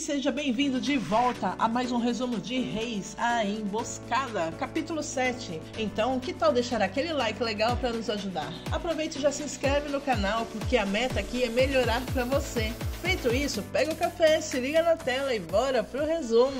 seja bem-vindo de volta a mais um resumo de Reis, a Emboscada, capítulo 7. Então, que tal deixar aquele like legal para nos ajudar? Aproveite e já se inscreve no canal, porque a meta aqui é melhorar para você. Feito isso, pega o café, se liga na tela e bora pro resumo.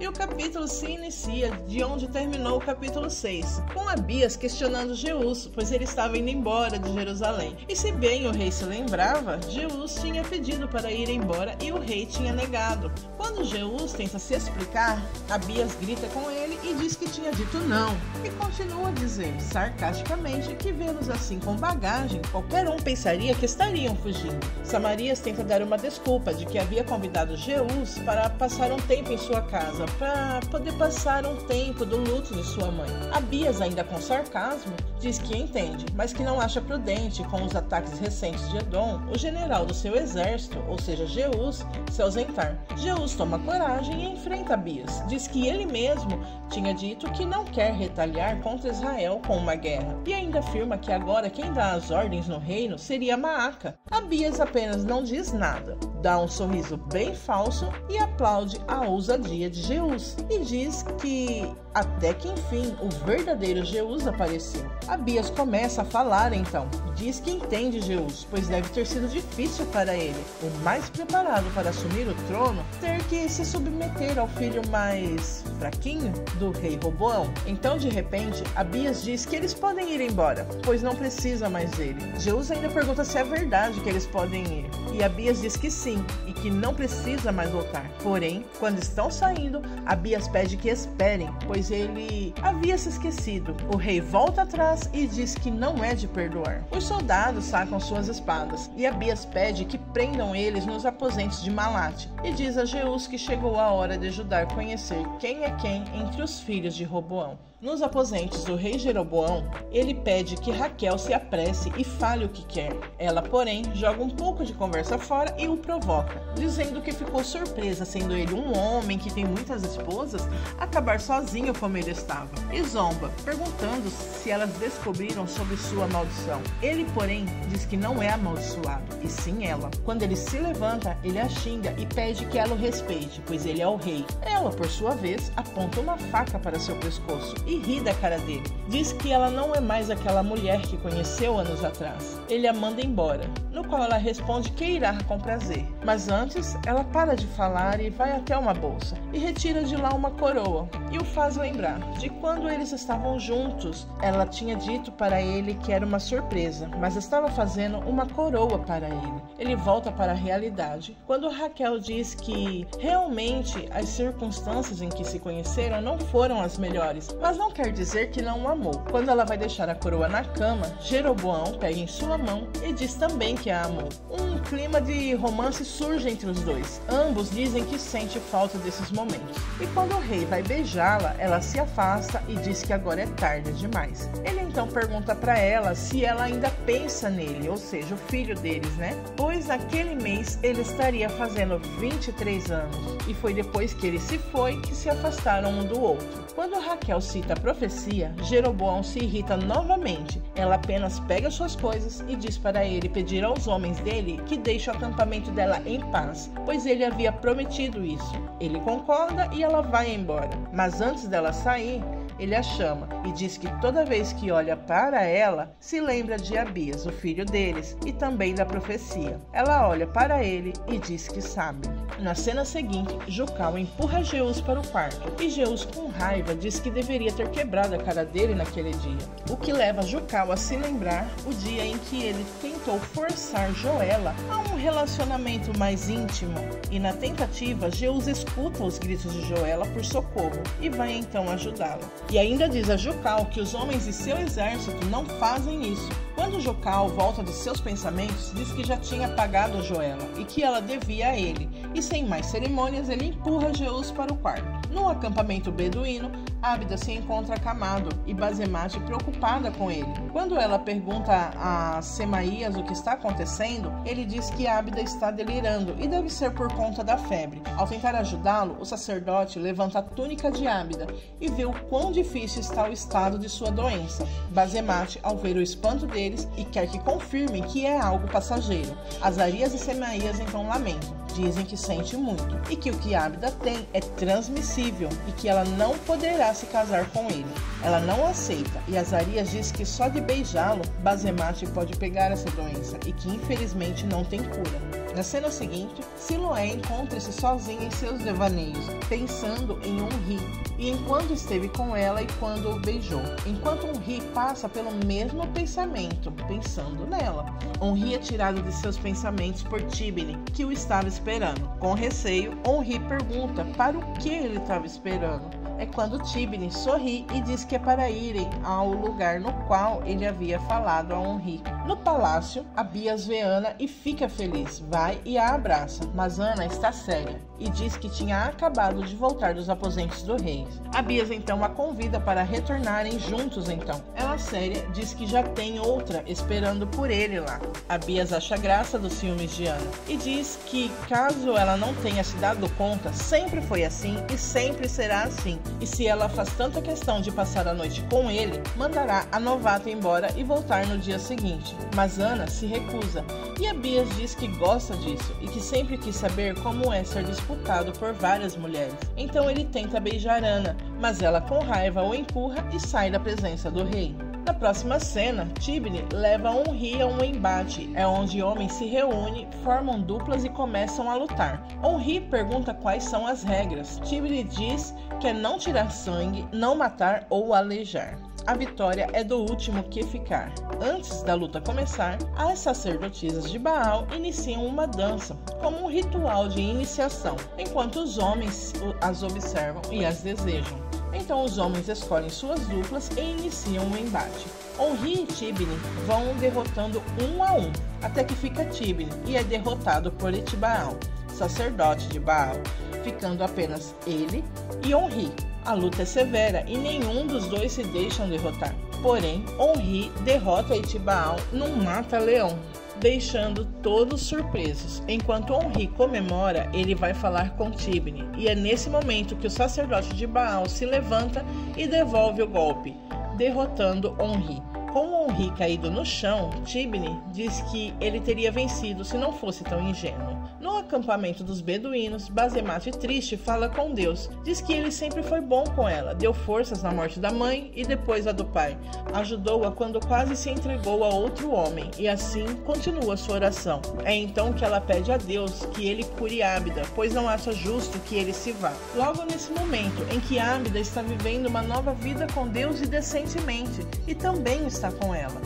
E o capítulo se inicia de onde terminou o capítulo 6, com Abias questionando Jeús, pois ele estava indo embora de Jerusalém. E se bem o rei se lembrava, Jeús tinha pedido para ir embora e o rei tinha negado. Quando Jeús tenta se explicar, Abias grita com ele e diz que tinha dito não, e continua a dizer, sarcasticamente, que vê-los assim com bagagem, qualquer um pensaria que estariam fugindo. Samarias tenta dar uma desculpa de que havia convidado Jeús para passar um tempo em sua casa, para poder passar um tempo do luto de sua mãe. Abias, ainda com sarcasmo, diz que entende, mas que não acha prudente, com os ataques recentes de Edom, o general do seu exército, ou seja, Jeús, se ausentar. Jeús toma coragem e enfrenta Abias. Diz que ele mesmo tinha dito que não quer retaliar contra Israel com uma guerra, e ainda afirma que agora quem dá as ordens no reino seria Maaca. Abias apenas não diz nada, dá um sorriso bem falso e aplaude a ousadia de Jeús, e diz que até que enfim o verdadeiro Jeús apareceu. Abias começa a falar então, diz que entende Jeús, pois deve ter sido difícil para ele, o mais preparado para assumir o trono, ter que se submeter ao filho mais fraquinho do rei Roboão. Então de repente Abias diz que eles podem ir embora, pois não precisa mais dele. Jeús ainda pergunta se é verdade que eles podem ir, e Abias diz que sim, e que não precisa mais voltar. Porém, quando estão saindo, Abias pede que esperem, pois ele havia se esquecido. O rei volta atrás e diz que não é de perdoar. Os soldados sacam suas espadas, e Abias pede que prendam eles nos aposentos de Malate, e diz a Jeús que chegou a hora de ajudar a conhecer quem é quem entre os filhos de Roboão. Nos aposentos do rei Jeroboão, ele pede que Raquel se apresse e fale o que quer. Ela, porém, joga um pouco de conversa fora e o provoca, dizendo que ficou surpresa, sendo ele um homem que tem muitas esposas, acabar sozinho como ele estava. E zomba, perguntando se elas descobriram sobre sua maldição. Ele, porém, diz que não é amaldiçoado, e sim ela. Quando ele se levanta, ele a xinga e pede que ela o respeite, pois ele é o rei. Ela, por sua vez, aponta uma faca para seu pescoço e ri da cara dele. Diz que ela não é mais aquela mulher que conheceu anos atrás. Ele a manda embora, no qual ela responde que irá com prazer. Mas antes, ela para de falar e vai até uma bolsa e retira de lá uma coroa e o faz lembrar de quando eles estavam juntos. Ela tinha dito para ele que era uma surpresa, mas estava fazendo uma coroa para ele. Ele volta para a realidade quando Raquel diz que realmente as circunstâncias em que se conheceram não foram as melhores, mas não quer dizer que não o amou. Quando ela vai deixar a coroa na cama, Jeroboão pega em sua mão e diz também que a amou. Um clima de romance surge entre os dois. Ambos dizem que sente falta desses momentos. E quando o rei vai beijá-la, ela se afasta e diz que agora é tarde demais. Ele então pergunta para ela se ela ainda pensa nele, ou seja, o filho deles, né? Pois naquele mês ele estaria fazendo 23 anos. E foi depois que ele se foi que se afastaram um do outro. Quando Raquel cita a profecia, Jeroboão se irrita novamente. Ela apenas pega suas coisas e diz para ele pedir aos homens dele que deixem o acampamento dela em paz, pois ele havia prometido isso. Ele concorda e ela vai embora. Mas antes dela sair, ele a chama e diz que toda vez que olha para ela, se lembra de Abias, o filho deles, e também da profecia. Ela olha para ele e diz que sabe. Na cena seguinte, Jucal empurra Jeús para o quarto, e Jeús, com raiva, diz que deveria ter quebrado a cara dele naquele dia, o que leva Jucal a se lembrar o dia em que ele tentou forçar Joela a um relacionamento mais íntimo, e na tentativa, Jeús escuta os gritos de Joela por socorro e vai então ajudá-la. E ainda diz a Jucal que os homens de seu exército não fazem isso. Quando Jucal volta de seus pensamentos, diz que já tinha pagado a Joela e que ela devia a ele, e sem mais cerimônias ele empurra Jeús para o quarto. No acampamento beduíno, Ábida se encontra acamado e Bazemate preocupada com ele. Quando ela pergunta a Semaías o que está acontecendo, ele diz que Ábida está delirando e deve ser por conta da febre. Ao tentar ajudá-lo, o sacerdote levanta a túnica de Ábida e vê o quão difícil está o estado de sua doença. Bazemate, ao ver o espanto deles, e quer que confirmem que é algo passageiro. Azarias e Semaías então lamentam. Dizem que sente muito e que o que Ábida tem é transmissível e que ela não poderá se casar com ele. Ela não aceita e Azarias diz que só de beijá-lo, Basemate pode pegar essa doença e que infelizmente não tem cura. Na cena seguinte, Siloé encontra-se sozinha em seus devaneios, pensando em Onri, e enquanto esteve com ela e quando o beijou. Enquanto Onri passa pelo mesmo pensamento, pensando nela. Onri é tirado de seus pensamentos por Tibni, que o estava esperando. Com receio, Onri pergunta para o que ele estava esperando. É quando Tibni sorri e diz que é para irem ao lugar no qual ele havia falado a Onri. No palácio, Abias vê Ana e fica feliz, vai e a abraça, mas Ana está séria e diz que tinha acabado de voltar dos aposentos do rei. Abias então a convida para retornarem juntos então. Ela séria diz que já tem outra esperando por ele lá. Abias acha graça dos ciúmes de Ana e diz que caso ela não tenha se dado conta, sempre foi assim e sempre será assim. E se ela faz tanta questão de passar a noite com ele, mandará a novata embora e voltar no dia seguinte. Mas Ana se recusa e Abias diz que gosta disso e que sempre quis saber como é ser disputado por várias mulheres. Então ele tenta beijar Ana, mas ela com raiva o empurra e sai da presença do rei. Na próxima cena, Tibni leva Onri a um embate, onde homens se reúnem, formam duplas e começam a lutar. Onri pergunta quais são as regras. Tibni diz que é não tirar sangue, não matar ou aleijar. A vitória é do último que ficar. Antes da luta começar, as sacerdotisas de Baal iniciam uma dança, como um ritual de iniciação, enquanto os homens as observam e as desejam. Então os homens escolhem suas duplas e iniciam o embate. Onri e Tibni vão derrotando um a um, até que fica Tibni e é derrotado por Etibaal, sacerdote de Baal, ficando apenas ele e Onri. A luta é severa e nenhum dos dois se deixam derrotar. Porém, Onri derrota Etibaal num mata-leão, deixando todos surpresos. Enquanto Onri comemora, ele vai falar com Tibni, e é nesse momento que o sacerdote de Baal se levanta e devolve o golpe, derrotando Onri. Com Onri caído no chão, Tibni diz que ele teria vencido se não fosse tão ingênuo. No acampamento dos beduínos, Basemate triste fala com Deus, diz que ele sempre foi bom com ela, deu forças na morte da mãe e depois a do pai, ajudou-a quando quase se entregou a outro homem e assim continua sua oração. É então que ela pede a Deus que ele cure Ábida, pois não acha justo que ele se vá. Logo nesse momento em que Ábida está vivendo uma nova vida com Deus e decentemente, e também está com ela,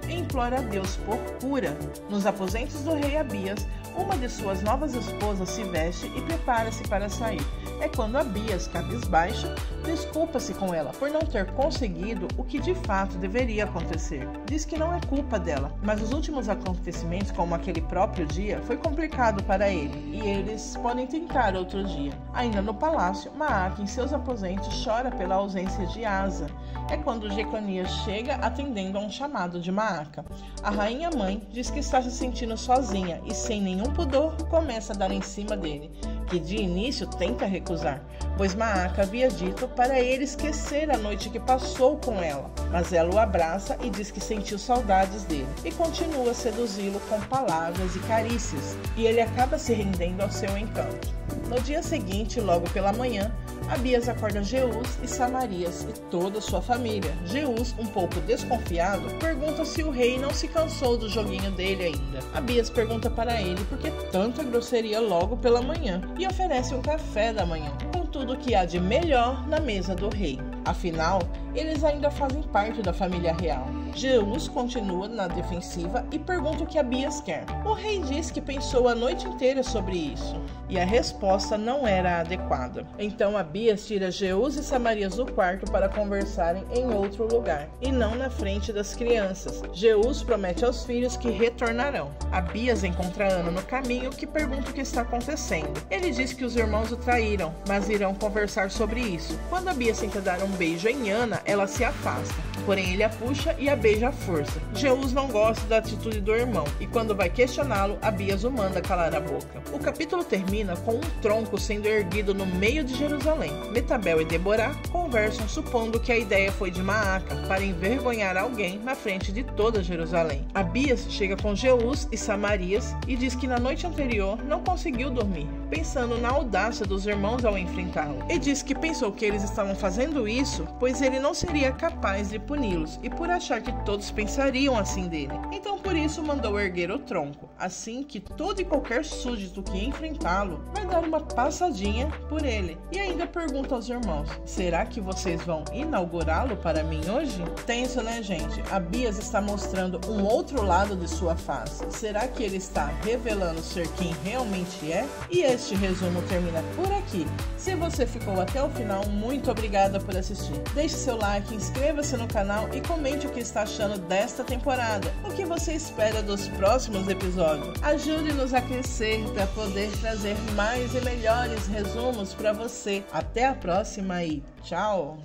implora a Deus por cura. Nos aposentos do rei Abias, uma de suas novas esposas se veste e prepara-se para sair. É quando Abias, cabisbaixo, desculpa-se com ela por não ter conseguido o que de fato deveria acontecer. Diz que não é culpa dela, mas os últimos acontecimentos, como aquele próprio dia, foi complicado para ele e eles podem tentar outro dia. Ainda no palácio, Maaca, em seus aposentos, chora pela ausência de Asa. É quando Jeconias chega atendendo a um chamado de Maaca. A rainha mãe diz que está se sentindo sozinha e, sem nenhum pudor, começa a dar em cima dele, que de início tenta recusar, pois Maaca havia dito para ele esquecer a noite que passou com ela, mas ela o abraça e diz que sentiu saudades dele e continua a seduzi-lo com palavras e carícias, e ele acaba se rendendo ao seu encanto. No dia seguinte, logo pela manhã, Abias acorda Jeús e Samarias e toda sua família. Jeús, um pouco desconfiado, pergunta se o rei não se cansou do joguinho dele ainda. Abias pergunta para ele por que tanta grosseria logo pela manhã e oferece um café da manhã, com tudo que há de melhor na mesa do rei. Afinal, eles ainda fazem parte da família real. Jeús continua na defensiva e pergunta o que Abias quer. O rei diz que pensou a noite inteira sobre isso e a resposta não era adequada. Então Abias tira Jeús e Samarias do quarto para conversarem em outro lugar e não na frente das crianças. Jeús promete aos filhos que retornarão. Abias encontra Ana no caminho, que pergunta o que está acontecendo. Ele diz que os irmãos o traíram, mas irão conversar sobre isso. Quando Abias tenta dar um beijo em Ana, ela se afasta, porém ele a puxa e a beija à força. Jeús não gosta da atitude do irmão e quando vai questioná-lo, Abias o manda calar a boca. O capítulo termina com um tronco sendo erguido no meio de Jerusalém. Metabel e Deborah conversam supondo que a ideia foi de Maaca para envergonhar alguém na frente de toda Jerusalém. Abias chega com Jeús e Samarias e diz que na noite anterior não conseguiu dormir, pensando na audácia dos irmãos ao enfrentá-lo. E diz que pensou que eles estavam fazendo isso pois ele não seria capaz de puni-los e por achar que todos pensariam assim dele. Então por isso mandou erguer o tronco, assim que todo e qualquer súdito que enfrentá-lo vai dar uma passadinha por ele. E ainda pergunta aos irmãos: será que vocês vão inaugurá-lo para mim hoje? Tenso, né, gente? Abias está mostrando um outro lado de sua face. Será que ele está revelando ser quem realmente é? E este resumo termina por aqui. Se você ficou até o final, muito obrigada por assistir. Deixe seu like, inscreva-se no canal e comente o que está achando desta temporada. O que você espera dos próximos episódios? Ajude-nos a crescer para poder trazer mais e melhores resumos para você. Até a próxima e tchau!